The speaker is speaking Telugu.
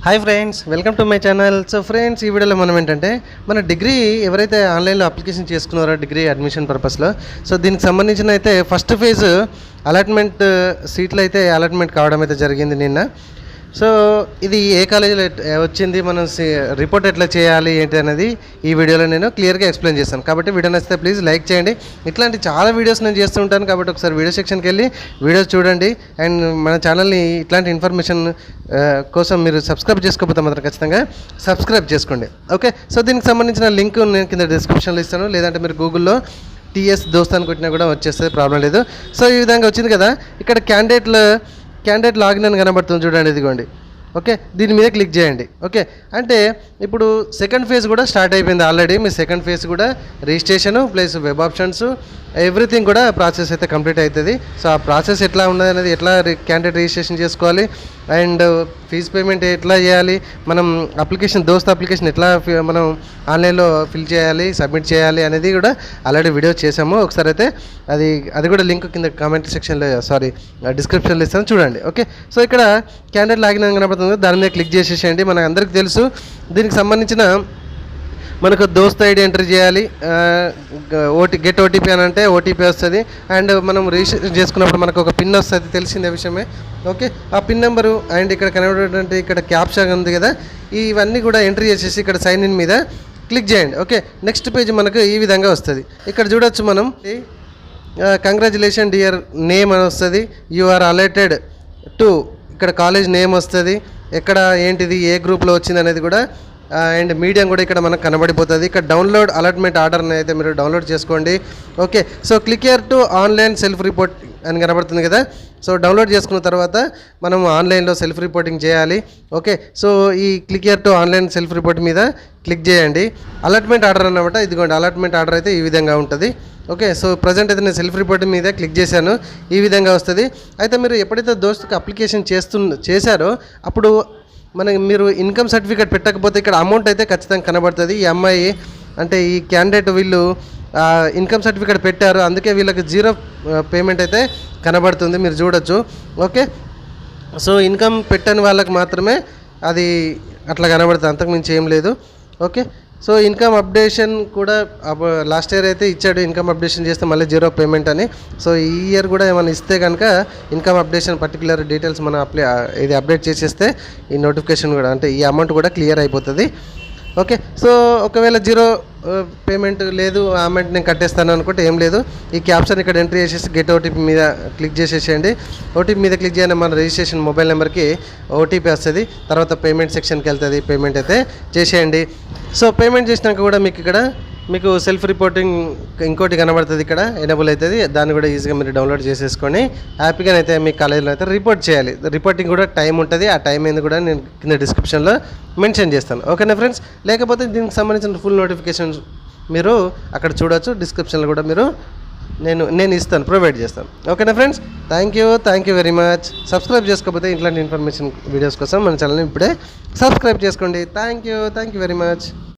Hi friends, welcome to my channel. So friends, ఈ వీడియోలో మనం ఏంటంటే మన డిగ్రీ ఎవరైతే ఆన్లైన్లో అప్లికేషన్ చేసుకున్నారో డిగ్రీ అడ్మిషన్ పర్పస్లో, సో దీనికి సంబంధించిన అయితే ఫస్ట్ ఫేజ్ అలాట్మెంట్ సీట్లు అయితే అలాట్మెంట్ కావడం అయితే జరిగింది నిన్న. సో ఇది ఏ కాలేజీలో వచ్చింది, మనం రిపోర్ట్ ఎట్లా చేయాలి ఏంటి అనేది ఈ వీడియోలో నేను క్లియర్గా ఎక్స్ప్లెయిన్ చేస్తాను. కాబట్టి వీడియో నచ్చితే ప్లీజ్ లైక్ చేయండి. ఇట్లాంటి చాలా వీడియోస్ నేను చేస్తూ ఉంటాను, కాబట్టి ఒకసారి వీడియో సెక్షన్కి వెళ్ళి వీడియోస్ చూడండి. అండ్ మన ఛానల్ని ఇట్లాంటి ఇన్ఫర్మేషన్ కోసం మీరు సబ్స్క్రైబ్ చేసుకోకపోతే మాత్రం ఖచ్చితంగా సబ్స్క్రైబ్ చేసుకోండి. ఓకే, సో దీనికి సంబంధించిన లింక్ నేను కింద డిస్క్రిప్షన్లో ఇస్తాను, లేదంటే మీరు గూగుల్లో టీఎస్ దోస్తాను కొట్టినా కూడా వచ్చేస్తే ప్రాబ్లం లేదు. సో ఈ విధంగా వచ్చింది కదా, ఇక్కడ క్యాండిడేట్ లాగిన్ అని కనబడుతుంది చూడండి, ఇదిగోండి. ఓకే, దీని మీద క్లిక్ చేయండి. ఓకే, అంటే ఇప్పుడు సెకండ్ ఫేజ్ కూడా స్టార్ట్ అయిపోయింది ఆల్రెడీ. మీ సెకండ్ ఫేజ్ కూడా registration plus web options everything కూడా ప్రాసెస్ అయితే కంప్లీట్ అవుతుంది. సో ఆ ప్రాసెస్ ఎట్లా ఉన్నది అనేది, ఎట్లా క్యాండిడేట్ రిజిస్ట్రేషన్ చేసుకోవాలి అండ్ ఫీజు పేమెంట్ ఎట్లా చేయాలి, మనం దోస్త్ అప్లికేషన్ ఎట్లా మనం ఆన్లైన్లో ఫిల్ చేయాలి, సబ్మిట్ చేయాలి అనేది కూడా ఆల్రెడీ వీడియో చేసాము. ఒకసారి అయితే అది కూడా లింక్ కింద కామెంట్ సెక్షన్లో డిస్క్రిప్షన్లో ఇస్తాను, చూడండి. ఓకే, సో ఇక్కడ క్యాండిడేట్ లాగిన్ అని కనబడుతుంది, దాని మీద క్లిక్ చేసేసేయండి. మనకు అందరికీ తెలుసు దీనికి సంబంధించిన మనకు దోస్త్ ఐడి ఎంటర్ చేయాలి, గెట్ ఓటీపీ అని అంటే ఓటీపీ వస్తుంది. అండ్ మనం రిజిస్ట్రేషన్ చేసుకున్నప్పుడు మనకు ఒక పిన్ వస్తుంది, తెలిసిందే విషయమే. ఓకే, ఆ పిన్ నెంబరు అండ్ ఇక్కడ కనబడేటువంటి ఇక్కడ క్యాప్చా ఉంది కదా, ఇవన్నీ కూడా ఎంట్రీ చేసేసి ఇక్కడ సైన్ ఇన్ మీద క్లిక్ చేయండి. ఓకే, నెక్స్ట్ పేజ్ మనకు ఈ విధంగా వస్తుంది. ఇక్కడ చూడొచ్చు మనం, కంగ్రాచులేషన్ డియర్ నేమ్ అని వస్తుంది, యు ఆర్ అలర్టెడ్ టు, ఇక్కడ కాలేజ్ నేమ్ వస్తుంది, ఎక్కడ ఏంటిది ఏ గ్రూప్లో వచ్చింది అనేది కూడా, అండ్ మీడియం కూడా ఇక్కడ మనకు కనబడిపోతుంది. ఇక్కడ డౌన్లోడ్ అలాట్మెంట్ ఆర్డర్ని అయితే మీరు డౌన్లోడ్ చేసుకోండి. Okay, so click here to online self report అని కనబడుతుంది కదా, సో డౌన్లోడ్ చేసుకున్న తర్వాత మనం ఆన్లైన్లో సెల్ఫ్ రిపోర్టింగ్ చేయాలి. ఓకే, సో ఈ click here to online self report మీద క్లిక్ చేయండి. అలాట్మెంట్ ఆర్డర్ అన్నమాట, ఇదిగోండి అలాట్మెంట్ ఆర్డర్ అయితే ఈ విధంగా ఉంటుంది. ఓకే, సో ప్రజెంట్ అయితే నేను సెల్ఫ్ రిపోర్ట్ మీద క్లిక్ చేశాను, ఈ విధంగా వస్తుంది. అయితే మీరు ఎప్పుడైతే దోస్తుకి అప్లికేషన్ చేశారో అప్పుడు మీరు ఇన్కమ్ సర్టిఫికేట్ పెట్టకపోతే ఇక్కడ అమౌంట్ అయితే ఖచ్చితంగా కనబడుతుంది. ఈ అమ్మాయి అంటే ఈ క్యాండిడేట్ వీళ్ళు ఇన్కమ్ సర్టిఫికేట్ పెట్టారు, అందుకే వీళ్ళకి 0 పేమెంట్ అయితే కనబడుతుంది, మీరు చూడొచ్చు. ఓకే, సో ఇన్కమ్ పెట్టని వాళ్ళకి మాత్రమే అది అట్లా కనబడుతుంది, అంతకుమించి ఏం లేదు. ఓకే, సో ఇన్కమ్ అప్డేషన్ కూడా లాస్ట్ ఇయర్ అయితే ఇచ్చాడు, ఇన్కమ్ అప్డేషన్ చేస్తే మళ్ళీ 0 పేమెంట్ అని. సో ఈ ఇయర్ కూడా ఏమైనా ఇస్తే కనుక ఇన్కమ్ అప్డేషన్ పర్టికులర్ డీటెయిల్స్ మనం ఇది అప్డేట్ చేసేస్తే ఈ నోటిఫికేషన్ కూడా అంటే ఈ అమౌంట్ కూడా క్లియర్ అయిపోతుంది. ఓకే, సో ఒకవేళ 0 పేమెంట్ లేదు, ఆ అమౌంట్ నేను కట్టేస్తాను అనుకుంటే ఏం లేదు, ఈ క్యాప్షన్ ఇక్కడ ఎంట్రీ చేసేసి గెట్ ఓటీపీ మీద క్లిక్ చేసేసేయండి. ఓటీపీ మీద క్లిక్ చేయడం మన రిజిస్ట్రేషన్ మొబైల్ నెంబర్కి ఓటీపీ వస్తుంది, తర్వాత పేమెంట్ సెక్షన్కి వెళ్తుంది, పేమెంట్ అయితే చేసేయండి. సో పేమెంట్ చేసినాక కూడా మీకు సెల్ఫ్ రిపోర్టింగ్ ఇంకోటి కనబడుతుంది, ఇక్కడ ఎనేబుల్ అవుతుంది, దాన్ని కూడా ఈజీగా మీరు డౌన్లోడ్ చేసేసుకొని హ్యాపీగా అయితే మీ కాలేజీలో అయితే రిపోర్ట్ చేయాలి. రిపోర్టింగ్ కూడా టైం ఉంటుంది, ఆ టైం ఏంది కూడా నేను కింద డిస్క్రిప్షన్లో మెన్షన్ చేస్తాను. ఓకేనా ఫ్రెండ్స్, లేకపోతే దీనికి సంబంధించిన ఫుల్ నోటిఫికేషన్స్ మీరు అక్కడ చూడవచ్చు, డిస్క్రిప్షన్లో కూడా నేను ఇస్తాను, ప్రొవైడ్ చేస్తాను. ఓకేనా friends, thank you very much. Subscribe చేసుకోకపోతే ఇట్లాంటి ఇన్ఫర్మేషన్ వీడియోస్ కోసం మన ఛానల్ని ఇప్పుడే సబ్స్క్రైబ్ చేసుకోండి. Thank you very much.